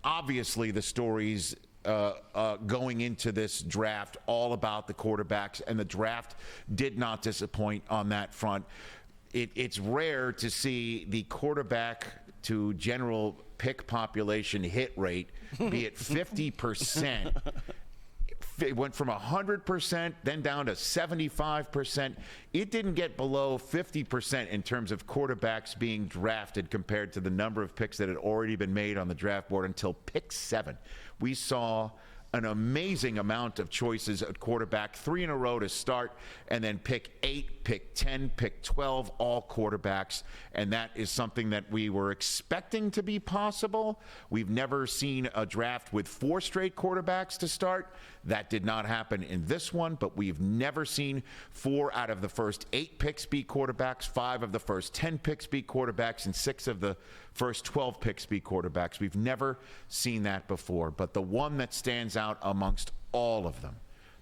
obviously the stories going into this draft all about the quarterbacks, and the draft did not disappoint on that front. It's rare to see the quarterback to general pick population hit rate be at 50%. It went from 100%, then down to 75%. It didn't get below 50% in terms of quarterbacks being drafted compared to the number of picks that had already been made on the draft board until pick 7. We saw an amazing amount of choices at quarterback, 3 in a row to start, and then pick 8, pick 10, pick 12, all quarterbacks. And that is something that we were expecting to be possible. We've never seen a draft with 4 straight quarterbacks to start. That did not happen in this one, but we've never seen 4 out of the first 8 picks be quarterbacks, 5 of the first 10 picks be quarterbacks, and 6 of the first 12 picks be quarterbacks. We've never seen that before. But the one that stands out amongst all of them,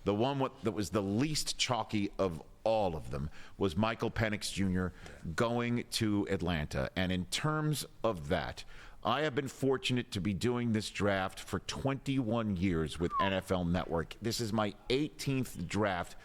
the one that was the least chalky of all of them, was Michael Penix Jr. going to Atlanta. And in terms of that, I have been fortunate to be doing this draft for 21 years with NFL Network. This is my 18th draft,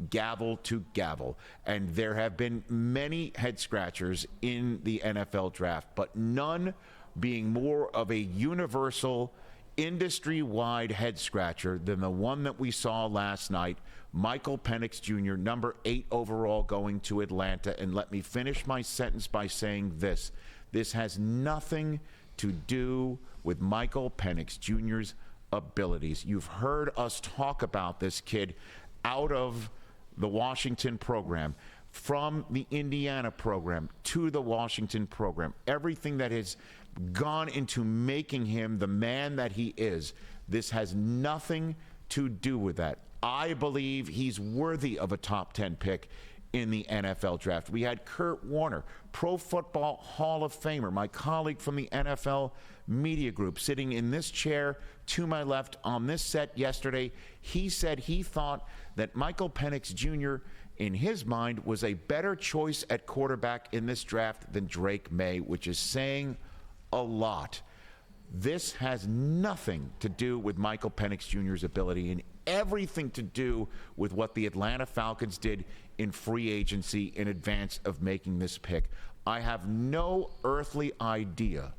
gavel to gavel. And there have been many head scratchers in the NFL draft, but none being more of a universal, industry-wide head scratcher than the one that we saw last night. Michael Penix Jr., number 8 overall, going to Atlanta. And let me finish my sentence by saying this. This has nothing to do with Michael Penix Jr.'s abilities. You've heard us talk about this kid out of the Washington program, from the Indiana program to the Washington program, everything that has gone into making him the man that he is. This has nothing to do with that. I believe he's worthy of a top 10 pick in the NFL draft. We had Kurt Warner, Pro Football Hall of Famer, my colleague from the NFL Media Group, sitting in this chair to my left on this set yesterday. He said he thought that Michael Penix Jr., in his mind, was a better choice at quarterback in this draft than Drake May, which is saying a lot. This has nothing to do with Michael Penix Jr.'s ability and everything to do with what the Atlanta Falcons did in free agency in advance of making this pick. I have no earthly idea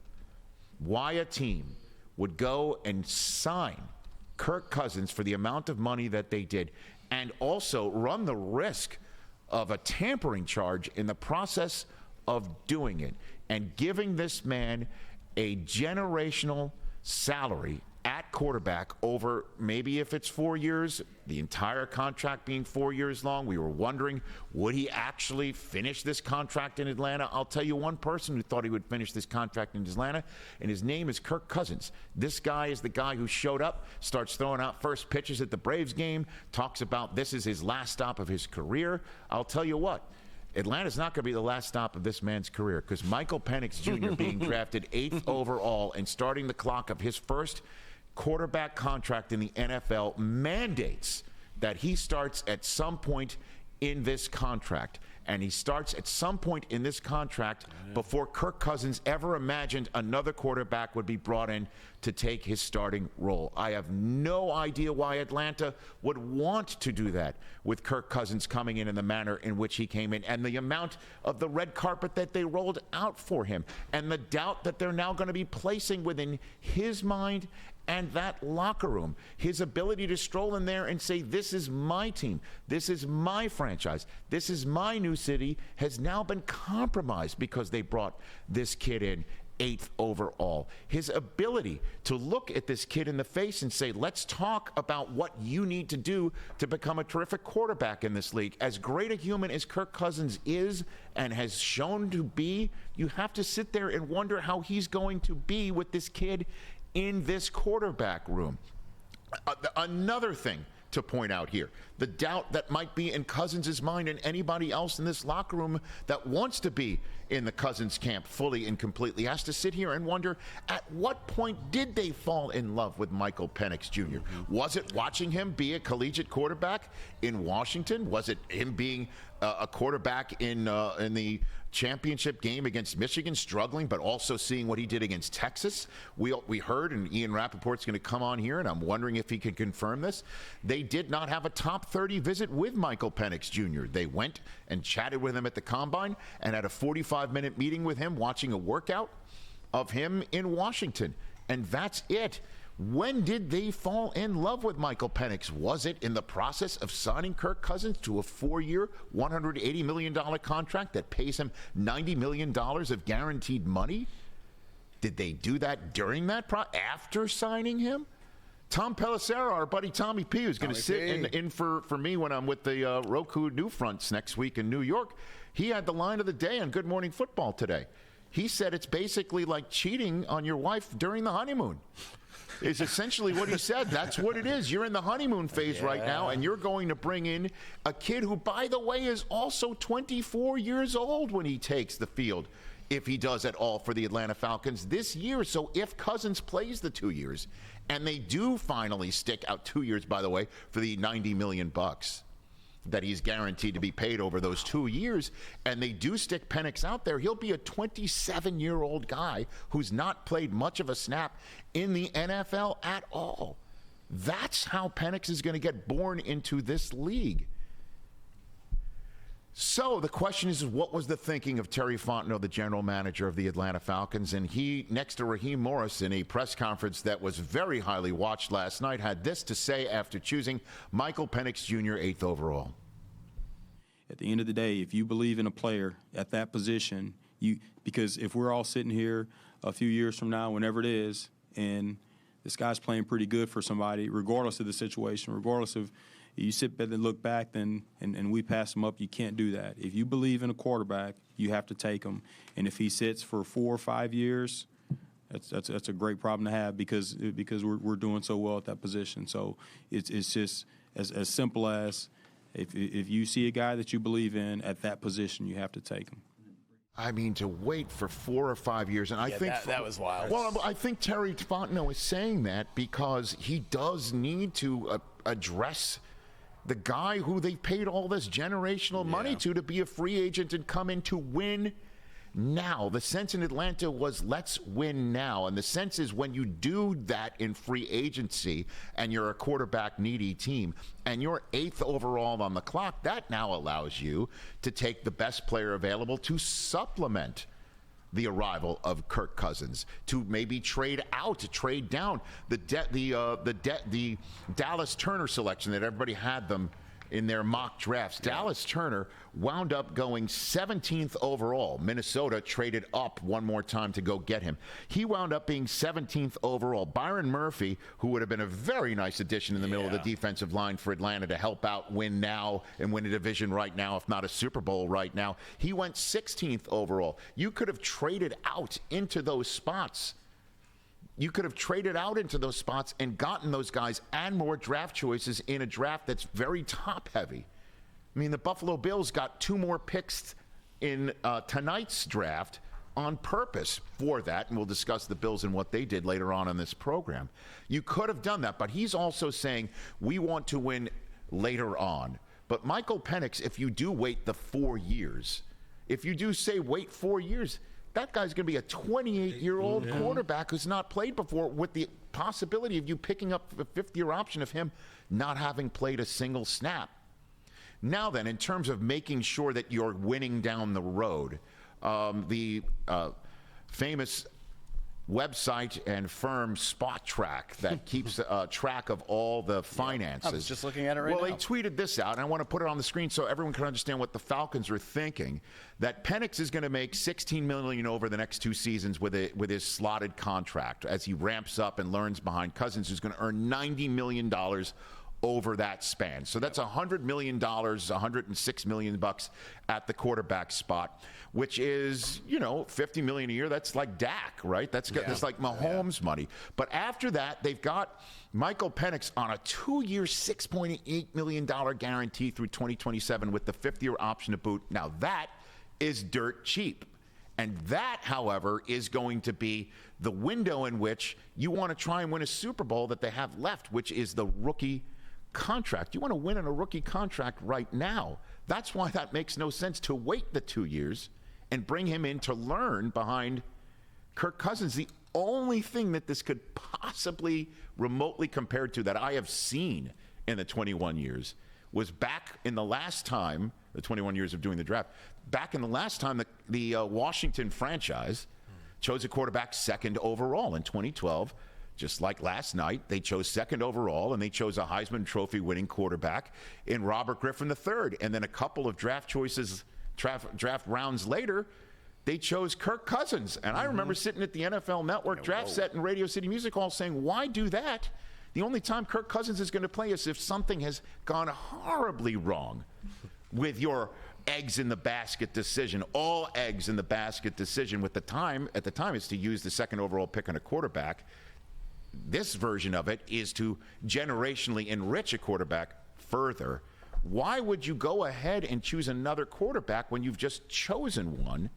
why a team would go and sign Kirk Cousins for the amount of money that they did, and also run the risk of a tampering charge in the process of doing it, and giving this man a generational salary at quarterback over, maybe if it's 4 years, the entire contract being 4 years long. We were wondering, would he actually finish this contract in Atlanta? I'll tell you one person who thought he would finish this contract in Atlanta, and his name is Kirk Cousins. This guy is the guy who showed up, starts throwing out first pitches at the Braves game, talks about this is his last stop of his career. I'll tell you what, Atlanta's not going to be the last stop of this man's career, because Michael Penix Jr. being drafted 8th overall and starting the clock of his first quarterback contract in the NFL mandates that he starts at some point in this contract. And he starts at some point in this contract before Kirk Cousins ever imagined another quarterback would be brought in to take his starting role. I have no idea why Atlanta would want to do that with Kirk Cousins coming in the manner in which he came in, and the amount of the red carpet that they rolled out for him, and the doubt that they're now going to be placing within his mind and that locker room. His ability to stroll in there and say, this is my team, this is my franchise, this is my new city, has now been compromised because they brought this kid in 8th overall. His ability to look at this kid in the face and say, let's talk about what you need to do to become a terrific quarterback in this league. As great a human as Kirk Cousins is and has shown to be, you have to sit there and wonder how he's going to be with this kid in this quarterback room. Another thing to point out here, the doubt that might be in Cousins' mind and anybody else in this locker room that wants to be in the Cousins camp fully and completely has to sit here and wonder, at what point did they fall in love with Michael Penix Jr.? Was it watching him be a collegiate quarterback in Washington? Was it him being a quarterback in the championship game against Michigan, struggling, but also seeing what he did against Texas. We heard, and Ian Rappaport's going to come on here, and I'm wondering if he can confirm this. They did not have a top 30 visit with Michael Penix Jr. They went and chatted with him at the Combine and had a 45-minute meeting with him, watching a workout of him in Washington. And that's it. When did they fall in love with Michael Penix? Was it in the process of signing Kirk Cousins to a 4-year, $180 million contract that pays him $90 million of guaranteed money? Did they do that during that after signing him? Tom Pelissero, our buddy Tommy P, who's going to sit in for me when I'm with the Roku New Fronts next week in New York, he had the line of the day on Good Morning Football today. He said it's basically like cheating on your wife during the honeymoon. Is essentially what he said. That's what it is. You're in the honeymoon phase right now, and you're going to bring in a kid who, by the way, is also 24 years old when he takes the field, if he does at all, for the Atlanta Falcons this year. So if Cousins plays the 2 years, and they do finally stick out 2 years, by the way, for the $90 million that he's guaranteed to be paid over those 2 years, and they do stick Penix out there, he'll be a 27-year-old guy who's not played much of a snap in the NFL at all. That's how Penix is going to get born into this league. So the question is, what was the thinking of Terry Fontenot, the general manager of the Atlanta Falcons? And he, next to Raheem Morris in a press conference that was very highly watched last night, had this to say after choosing Michael Penix Jr. 8th overall. At the end of the day, if you believe in a player at that position, because if we're all sitting here a few years from now, whenever it is, and this guy's playing pretty good for somebody, regardless of the situation, regardless of you sit back and look back and we pass him up, you can't do that. If you believe in a quarterback, you have to take him. And if he sits for 4 or 5 years, that's a great problem to have because we're doing so well at that position. So it's just as simple as if you see a guy that you believe in at that position, you have to take him. I mean, to wait for 4 or 5 years, and I think that was wild. Well, I think Terry Fontenot is saying that because he does need to address the guy who they paid all this generational money to be a free agent and come in to win now. The sense in Atlanta was, let's win now. And the sense is, when you do that in free agency and you're a quarterback needy team and you're 8th overall on the clock, that now allows you to take the best player available to supplement the arrival of Kirk Cousins, to maybe trade out, to trade down. The Dallas Turner selection that everybody had them in their mock drafts. Dallas Turner wound up going 17th overall. Minnesota traded up one more time to go get him. He wound up being 17th overall. Byron Murphy, who would have been a very nice addition in the middle of the defensive line for Atlanta to help out win now and win a division right now, if not a Super Bowl right now, he went 16th overall. You could have traded out into those spots. You could have traded out into those spots and gotten those guys and more draft choices in a draft that's very top-heavy. I mean, the Buffalo Bills got 2 more picks in tonight's draft on purpose for that, and we'll discuss the Bills and what they did later on in this program. You could have done that, but he's also saying we want to win later on. But Michael Penix, if you do wait the 4 years, if you do say wait 4 years, that guy's going to be a 28-year-old quarterback who's not played before, with the possibility of you picking up a 5th-year option of him not having played a single snap. Now then, in terms of making sure that you're winning down the road, the famous website and firm Spot Track that keeps track of all the finances. I was just looking at it right now. Well, they tweeted this out, and I want to put it on the screen so everyone can understand what the Falcons are thinking. That Penix is going to make $16 million over the next 2 seasons with his slotted contract as he ramps up and learns behind Cousins, who's going to earn $90 million over that span. So that's $100 million, $106 million at the quarterback spot, which is, $50 million a year. That's like Dak, right? That's like Mahomes money. But after that, they've got Michael Penix on a 2-year, $6.8 million guarantee through 2027 with the 5th-year option to boot. Now that is dirt cheap. And that, however, is going to be the window in which you want to try and win a Super Bowl that they have left, which is the rookie contract. You want to win in a rookie contract right now. That's why that makes no sense to wait the 2 years and bring him in to learn behind Kirk Cousins. The only thing that this could possibly remotely compare to that I have seen in the 21 years was back in the last time, the 21 years of doing the draft, back in the last time the Washington franchise chose a quarterback second overall in 2012. Just like last night, they chose second overall, and they chose a Heisman Trophy winning quarterback in Robert Griffin III. And then a couple of draft rounds later, they chose Kirk Cousins. And I remember sitting at the NFL Network draft set in Radio City Music Hall saying, why do that? The only time Kirk Cousins is going to play is if something has gone horribly wrong with your eggs in the basket decision. All eggs in the basket decision at the time is to use the second overall pick on a quarterback. This version of it is to generationally enrich a quarterback further. Why would you go ahead and choose another quarterback when you've just chosen one?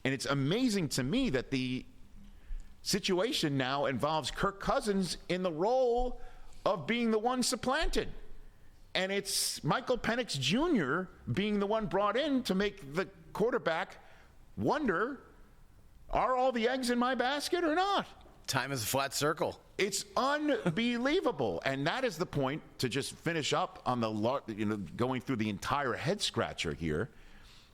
And it's amazing to me that the situation now involves Kirk Cousins in the role of being the one supplanted. And it's Michael Penix Jr. being the one brought in to make the quarterback wonder, are all the eggs in my basket or not? Time is a flat circle. It's unbelievable. And that is the point, to just finish up on the, going through the entire head scratcher here,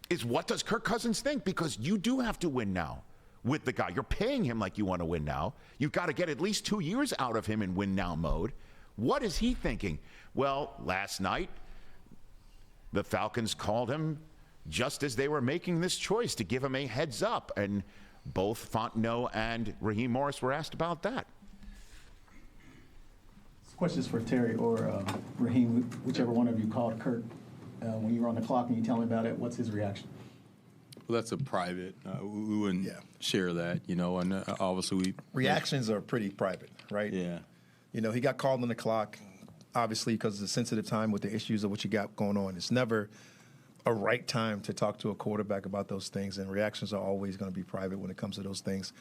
is what does Kirk Cousins think? Because you do have to win now with the guy. You're paying him like you want to win now. You've got to get at least 2 years out of him in win now mode. What is he thinking? Well, last night, the Falcons called him just as they were making this choice to give him a heads up. And both Fontenot and Raheem Morris were asked about that. This question is for Terry or Raheem, whichever one of you called Kirk when you were on the clock and you tell me about it. What's his reaction? Well, that's a private. We wouldn't share that, and obviously reactions are pretty private, right? Yeah. He got called on the clock, obviously because it's a sensitive time with the issues of what you got going on. It's never a right time to talk to a quarterback about those things, and reactions are always going to be private when it comes to those things,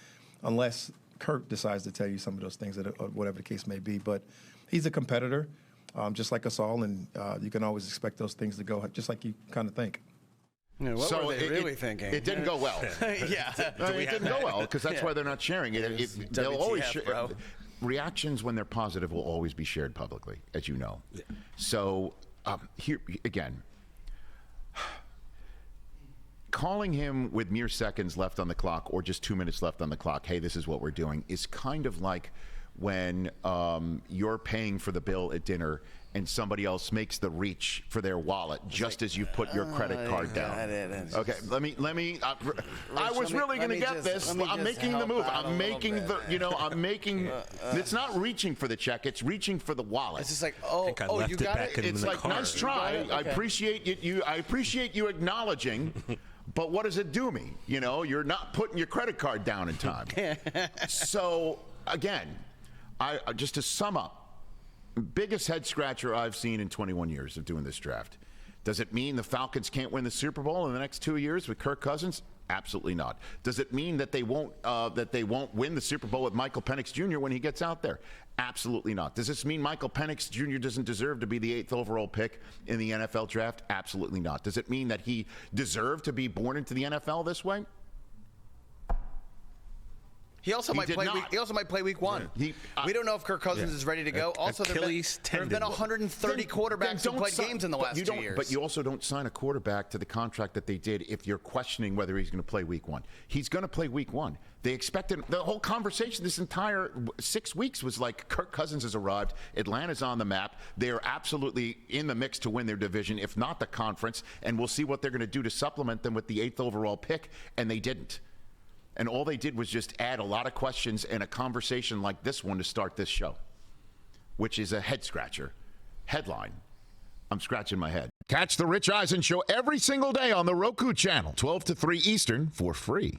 unless Kirk decides to tell you some of those things, or whatever the case may be. But he's a competitor, just like us all, and you can always expect those things to go just like you kind of think. Yeah, what were they really thinking? It didn't go well. Yeah. It didn't go well because that's why they're not sharing it. They'll always share. Reactions, when they're positive, will always be shared publicly, as you know. Yeah. So here again, calling him with mere seconds left on the clock or just 2 minutes left on the clock, hey, this is what we're doing, is kind of like when you're paying for the bill at dinner and somebody else makes the reach for their wallet just as you put your credit card down. Okay, let me. I was really going to get this. I'm making the move. I'm making the. I'm making. It's not reaching for the check. It's reaching for the wallet. It's just like, you got it. It's like, nice try. I appreciate you. I appreciate you acknowledging. But what does it do me? You're not putting your credit card down in time. So again, just to sum up. Biggest head scratcher I've seen in 21 years of doing this draft. Does it mean the Falcons can't win the Super Bowl in the next 2 years with Kirk Cousins? Absolutely not. Does it mean that they won't win the Super Bowl with Michael Penix Jr. when he gets out there? Absolutely not. Does this mean Michael Penix Jr. doesn't deserve to be the 8th overall pick in the NFL draft? Absolutely not. Does it mean that he deserved to be born into the NFL this way? He also might play week one. We don't know if Kirk Cousins is ready to go. Also, there have been 130 quarterbacks who played games in the last 2 years. But you also don't sign a quarterback to the contract that they did if you're questioning whether he's going to play week one. He's going to play week one. They expected the whole conversation this entire 6 weeks was like Kirk Cousins has arrived. Atlanta's on the map. They are absolutely in the mix to win their division, if not the conference. And we'll see what they're going to do to supplement them with the 8th overall pick. And they didn't. And all they did was just add a lot of questions and a conversation like this one to start this show, which is a head scratcher. Headline. I'm scratching my head. Catch the Rich Eisen Show every single day on the Roku channel, 12 to 3 Eastern, for free.